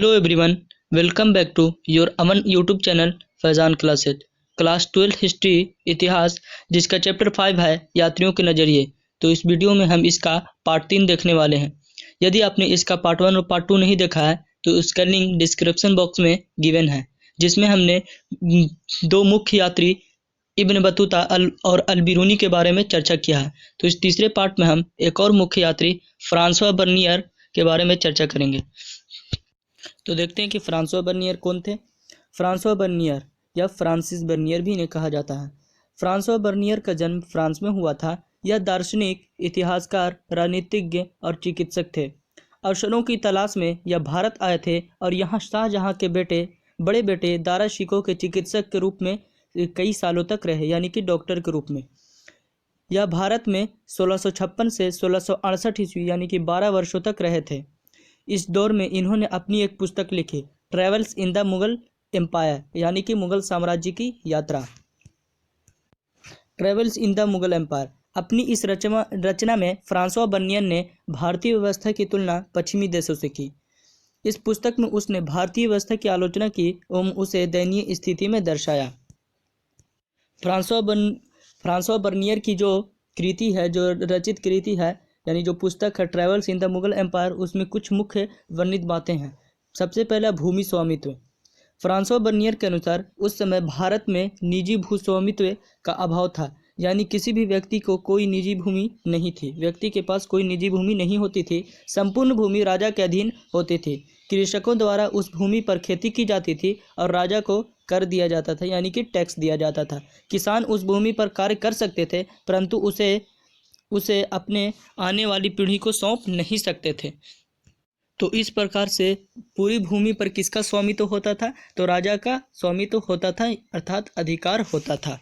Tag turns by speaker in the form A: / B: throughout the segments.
A: Hello everyone, welcome back to your Aman YouTube channel Faizan classes. Class 12 history इतिहास जिसका chapter 5 है यात्रियों के नज़रिए। तो इस वीडियो में हम इसका पार्ट 3 देखने वाले हैं। यदि आपने इसका पार्ट 1 और पार्ट 2 नहीं देखा है तो उसका लिंक डिस्क्रिप्शन बॉक्स में गिवन है, जिसमें हमने दो मुख्य यात्री इब्न बतूता और अल-बिरूनी के बारे में चर्चा किया है। तो इस तीसरे पार्ट में हम एक और मुख्य यात्री फ्रांसवा बर्नियर के बारे में चर्चा करेंगे। तो देखते हैं कि फ्रांसवा बर्नियर कौन थे। फ्रांसवा बर्नियर या फ्रांसिस बर्नियर भी इन्हें कहा जाता है। फ्रांसवा बर्नियर का जन्म फ्रांस में हुआ था। यह दार्शनिक, इतिहासकार, राजनीतिज्ञ और चिकित्सक थे। अवसरों की तलाश में यह भारत आए थे और यहाँ शाहजहाँ के बड़े बेटे दारा शिकोह के चिकित्सक के रूप में कई सालों तक रहे, यानी कि डॉक्टर के रूप में। यह भारत में 1656 से 1668 ईस्वी यानी कि 12 वर्षों तक रहे थे। इस दौर में इन्होंने अपनी एक पुस्तक लिखी, travels in the Mughal empire, यानी कि मुगल साम्राज्य की यात्रा। Travels in the Mughal empire. अपनी इस रचना में फ्रांसवा बर्नियर ने भारतीय व्यवस्था की तुलना पश्चिमी देशों से की। इस पुस्तक में उसने भारतीय व्यवस्था की आलोचना की एवं उसे दयनीय स्थिति में दर्शाया। फ्रांसवा बर्नियर की जो कृति है, जो रचित कृति है, यानी जो पुस्तक है travels in the Mughal empire, उसमें कुछ मुख्य वर्णित बातें हैं। सबसे पहला भूमि स्वामित्व। फ्रांसवा बर्नियर के अनुसार उस समय भारत में निजी भू स्वामित्व का अभाव था, यानी किसी भी व्यक्ति को कोई निजी भूमि नहीं थी। व्यक्ति के पास कोई निजी भूमि नहीं होती थी। संपूर्ण भूमि राजा के अधीन होती थी। कृषकों द्वारा उस भूमि पर खेती की जाती थी और राजा को कर दिया जाता था, यानी कि टैक्स दिया जाता था। किसान उस भूमि पर कार्य कर सकते थे, परंतु उसे अपने आने वाली पीढ़ी को सौंप नहीं सकते थे। तो इस प्रकार से पूरी भूमि पर किसका स्वामित्व होता था? तो राजा का स्वामित्व होता था, अर्थात अधिकार होता था।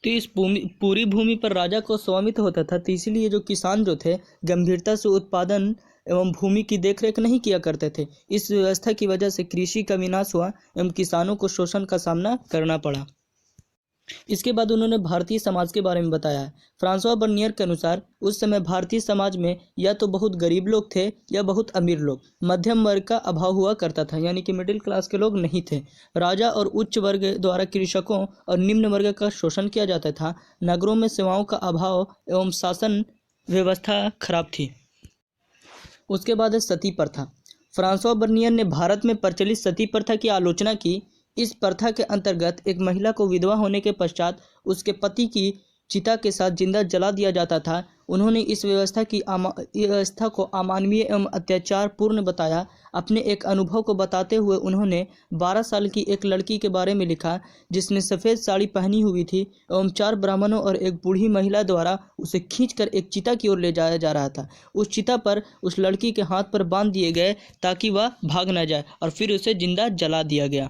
A: तो इस पूरी भूमि पर राजा को स्वामित्व होता था। तो इसीलिए जो किसान जो थे गंभीरता से उत्पादन एवं भूमि की देखरेख नहीं किया करते थे। इस व्यवस्था की वजह से कृषि का विनाश हुआ एवं किसानों को शोषण का सामना करना पड़ा। इसके बाद उन्होंने भारतीय समाज के बारे में बताया है। फ्रांसवा बर्नियर के अनुसार उस समय भारतीय समाज में या तो बहुत गरीब लोग थे या बहुत अमीर लोग। मध्यम वर्ग का अभाव हुआ करता था, यानी कि मिडिल क्लास के लोग नहीं थे। राजा और उच्च वर्ग द्वारा कृषकों और निम्न वर्ग का शोषण किया जाता था। नगरों में सेवाओं का अभाव एवं शासन व्यवस्था खराब थी। उसके बाद है सती प्रथा। फ्रांसवा बर्नियर ने भारत में प्रचलित सती प्रथा की आलोचना की। इस प्रथा के अंतर्गत एक महिला को विधवा होने के पश्चात उसके पति की चिता के साथ जिंदा जला दिया जाता था। उन्होंने इस व्यवस्था को अमानवीय एवं अत्याचार पूर्ण बताया। अपने एक अनुभव को बताते हुए उन्होंने 12 साल की एक लड़की के बारे में लिखा, जिसने सफ़ेद साड़ी पहनी हुई थी एवं 4 ब्राह्मणों और एक बूढ़ी महिला द्वारा उसे खींचकर एक चिता की ओर ले जाया जा रहा था। उस चिता पर उस लड़की के हाथ पर बांध दिए गए ताकि वह भाग न जाए और फिर उसे जिंदा जला दिया गया।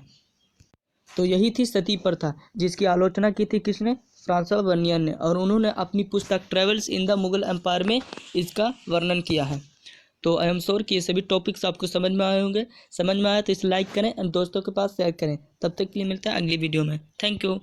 A: तो यही थी सती प्रथा, जिसकी आलोचना की थी किसने? फ्रांसवा बर्नियर ने, और उन्होंने अपनी पुस्तक travels in the Mughal empire में इसका वर्णन किया है। तो आई एम श्योर कि ये सभी टॉपिक्स आपको समझ में आए होंगे। समझ में आया तो इसे लाइक करें और दोस्तों के पास शेयर करें। तब तक के लिए मिलता है अगली वीडियो में। Thank you.